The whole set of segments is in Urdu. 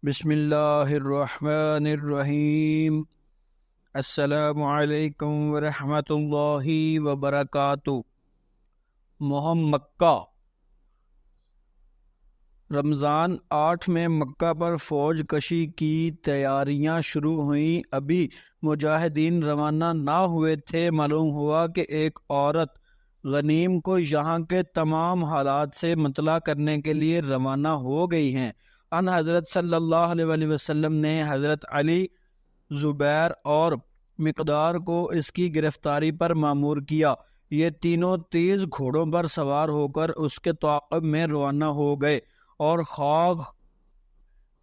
بسم اللہ الرحمن الرحیم۔ السلام علیکم ورحمۃ اللہ وبرکاتہ۔ مہم مکہ۔ رمضان 8 میں مکہ پر فوج کشی کی تیاریاں شروع ہوئیں۔ ابھی مجاہدین روانہ نہ ہوئے تھے، معلوم ہوا کہ ایک عورت غنیم کو یہاں کے تمام حالات سے مطلع کرنے کے لیے روانہ ہو گئی ہیں۔ ان حضرت صلی اللہ علیہ وسلم نے حضرت علی، زبیر اور مقدار کو اس کی گرفتاری پر مامور کیا۔ یہ تینوں تیز گھوڑوں پر سوار ہو کر اس کے تعاقب میں روانہ ہو گئے اور خاک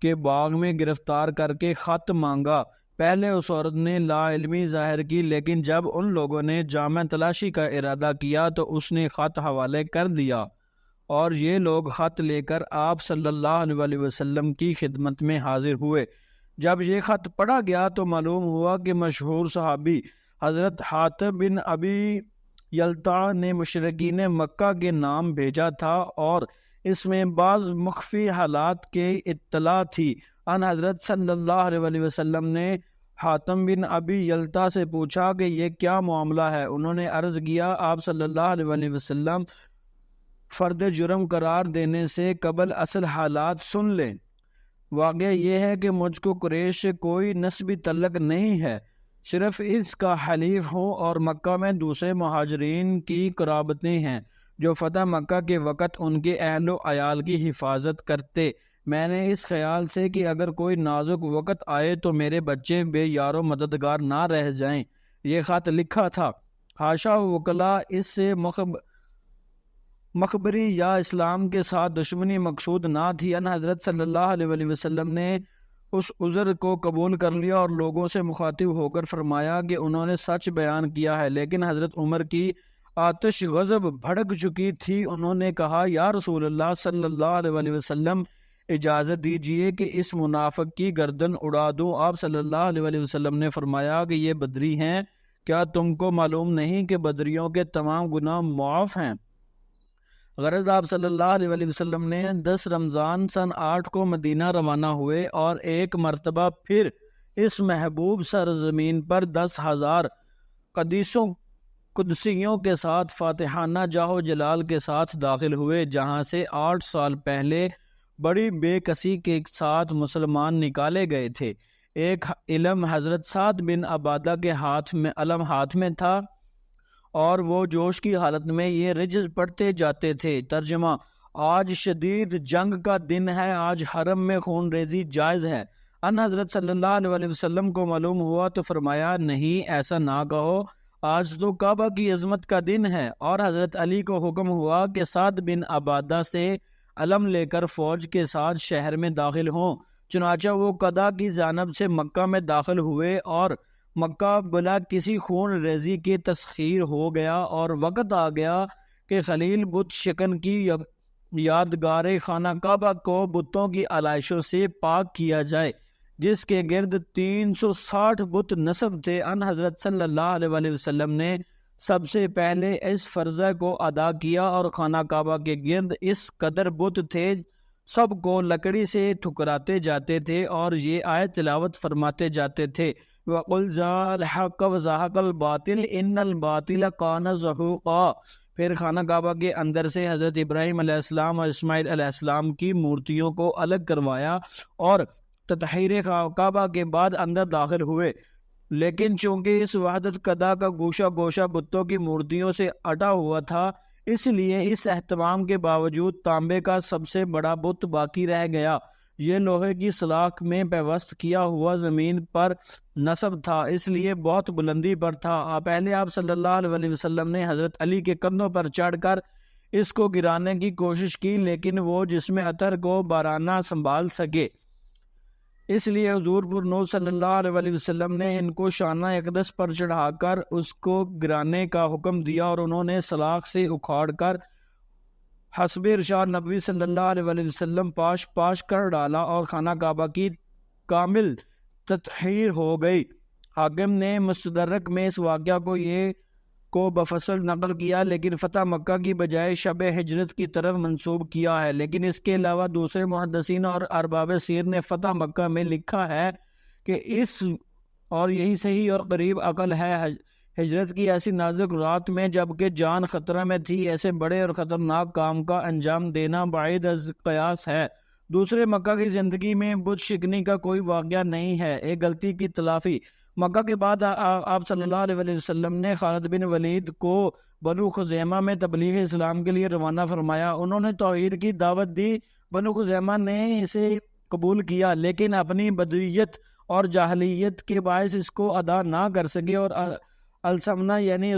کے باغ میں گرفتار کر کے خط مانگا۔ پہلے اس عورت نے لا علمی ظاہر کی، لیکن جب ان لوگوں نے جامع تلاشی کا ارادہ کیا تو اس نے خط حوالے کر دیا، اور یہ لوگ خط لے کر آپ صلی اللہ علیہ وسلم کی خدمت میں حاضر ہوئے۔ جب یہ خط پڑھا گیا تو معلوم ہوا کہ مشہور صحابی حضرت حاتب بن ابی یلتا نے مشرکین مکہ کے نام بھیجا تھا، اور اس میں بعض مخفی حالات کے اطلاع تھی۔ ان حضرت صلی اللہ علیہ وسلم نے حاتم بن ابی یلتا سے پوچھا کہ یہ کیا معاملہ ہے۔ انہوں نے عرض کیا، آپ صلی اللہ علیہ وسلم فرد جرم قرار دینے سے قبل اصل حالات سن لیں۔ واقعہ یہ ہے کہ مجھ کو قریش سے کوئی نسبی تعلق نہیں ہے، صرف اس کا حلیف ہوں، اور مکہ میں دوسرے مہاجرین کی قرابتیں ہیں جو فتح مکہ کے وقت ان کے اہل و عیال کی حفاظت کرتے۔ میں نے اس خیال سے کہ اگر کوئی نازک وقت آئے تو میرے بچے بے یار و مددگار نہ رہ جائیں، یہ خط لکھا تھا۔ حاشا وکلا اس سے مخبری یا اسلام کے ساتھ دشمنی مقصود نہ تھی۔ ان حضرت صلی اللہ علیہ وسلم نے اس عذر کو قبول کر لیا اور لوگوں سے مخاطب ہو کر فرمایا کہ انہوں نے سچ بیان کیا ہے، لیکن حضرت عمر کی آتش غضب بھڑک چکی تھی۔ انہوں نے کہا، یا رسول اللہ صلی اللہ علیہ وسلم، اجازت دیجئے کہ اس منافق کی گردن اڑا دوں۔ آپ صلی اللہ علیہ وسلم نے فرمایا کہ یہ بدری ہیں، کیا تم کو معلوم نہیں کہ بدریوں کے تمام گناہ معاف ہیں؟ غرض آپ صلی اللہ علیہ وسلم نے 10 رمضان سن 8 کو مدینہ روانہ ہوئے، اور ایک مرتبہ پھر اس محبوب سرزمین پر 10,000 قدسیوں کے ساتھ فاتحانہ جاہ و جلال کے ساتھ داخل ہوئے، جہاں سے 8 سال پہلے بڑی بے کسی کے ساتھ مسلمان نکالے گئے تھے۔ ایک علم حضرت سعد بن عبادہ کے ہاتھ میں تھا، اور وہ جوش کی حالت میں یہ رجز پڑھتے جاتے تھے۔ ترجمہ: آج شدید جنگ کا دن ہے، آج حرم میں خون ریزی جائز ہے۔ ان حضرت صلی اللہ علیہ وسلم کو معلوم ہوا تو فرمایا، نہیں، ایسا نہ کہو، آج تو کعبہ کی عظمت کا دن ہے۔ اور حضرت علی کو حکم ہوا کہ سعد بن عبادہ سے علم لے کر فوج کے ساتھ شہر میں داخل ہوں۔ چنانچہ وہ قضا کی جانب سے مکہ میں داخل ہوئے، اور مکہ بلا کسی خون ریزی کے تسخیر ہو گیا، اور وقت آ گیا کہ خلیل بت شکن کی یادگار خانہ کعبہ کو بتوں کی علائشوں سے پاک کیا جائے، جس کے گرد 360 بت نصب تھے۔ ان حضرت صلی اللہ علیہ وسلم نے سب سے پہلے اس فرضہ کو ادا کیا، اور خانہ کعبہ کے گرد اس قدر بت تھے، سب کو لکڑی سے ٹھکراتے جاتے تھے، اور یہ آیت تلاوت فرماتے جاتے تھے، وَقُلْ جَاءَ الْحَقُّ وَزَهَقَ الْبَاطِلُ إِنَّ الْبَاطِلَ كَانَ زَهُوقًا۔ پھر خانہ کعبہ کے اندر سے حضرت ابراہیم علیہ السلام اور اسماعیل علیہ السلام کی مورتیوں کو الگ کروایا، اور تطہیر کعبہ کے بعد اندر داخل ہوئے، لیکن چونکہ اس وحدت قضا کا گوشہ گوشہ بتوں کی مورتیوں سے اٹا ہوا تھا، اس لیے اس اہتمام کے باوجود تانبے کا سب سے بڑا بت باقی رہ گیا۔ یہ لوہے کی سلاخ میں پیوست کیا ہوا زمین پر نصب تھا، اس لیے بہت بلندی پر تھا۔ پہلے آپ صلی اللہ علیہ وسلم نے حضرت علی کے کندھوں پر چڑھ کر اس کو گرانے کی کوشش کی، لیکن وہ جسم اطہر کو بارانہ سنبھال سکے، اس لیے حضور پر نور صلی اللہ علیہ وسلم نے ان کو شانہ اقدس پر چڑھا کر اس کو گرانے کا حکم دیا، اور انہوں نے سلاخ سے اکھاڑ کر حسب ارشاد نبوی صلی اللہ علیہ وسلم پاش کر ڈالا، اور خانہ کعبہ کی کامل تطہیر ہو گئی۔ حاکم نے مستدرک میں اس واقعہ کو یہ کو بفصل نقل کیا، لیکن فتح مکہ کی بجائے شب ہجرت کی طرف منسوب کیا ہے۔ لیکن اس کے علاوہ دوسرے محدثین اور ارباب سیر نے فتح مکہ میں لکھا ہے کہ اور یہی صحیح اور قریب عقل ہے، ہجرت کی ایسی نازک رات میں جبکہ جان خطرہ میں تھی ایسے بڑے اور خطرناک کام کا انجام دینا بعید از قیاس ہے۔ دوسرے مکہ کی زندگی میں بت شکنی کا کوئی واقعہ نہیں ہے، ایک غلطی کی تلافی۔ مکہ کے بعد آپ صلی اللہ علیہ وسلم نے خالد بن ولید کو بنو خزیمہ میں تبلیغ اسلام کے لیے روانہ فرمایا۔ انہوں نے توحید کی دعوت دی، بنو خزیمہ نے اسے قبول کیا، لیکن اپنی بدویت اور جاہلیت کے باعث اس کو ادا نہ کر سکے، اور السمنا یعنی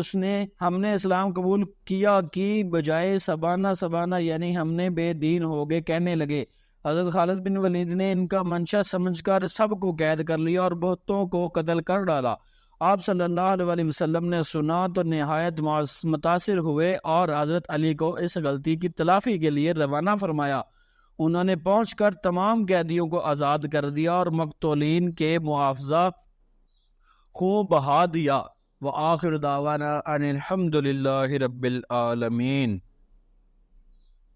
ہم نے اسلام قبول کیا کی بجائے سبانہ یعنی ہم نے بے دین ہو گئے کہنے لگے۔ حضرت خالد بن ولید نے ان کا منشا سمجھ کر سب کو قید کر لیا اور بہتوں کو قتل کر ڈالا۔ آپ صلی اللہ علیہ وسلم نے سنا تو نہایت متاثر ہوئے اور حضرت علی کو اس غلطی کی تلافی کے لیے روانہ فرمایا۔ انہوں نے پہنچ کر تمام قیدیوں کو آزاد کر دیا اور مقتولین کے معاوضہ خون بہا دیا۔ وآخر دعوانا ان الحمد للہ رب العالمین۔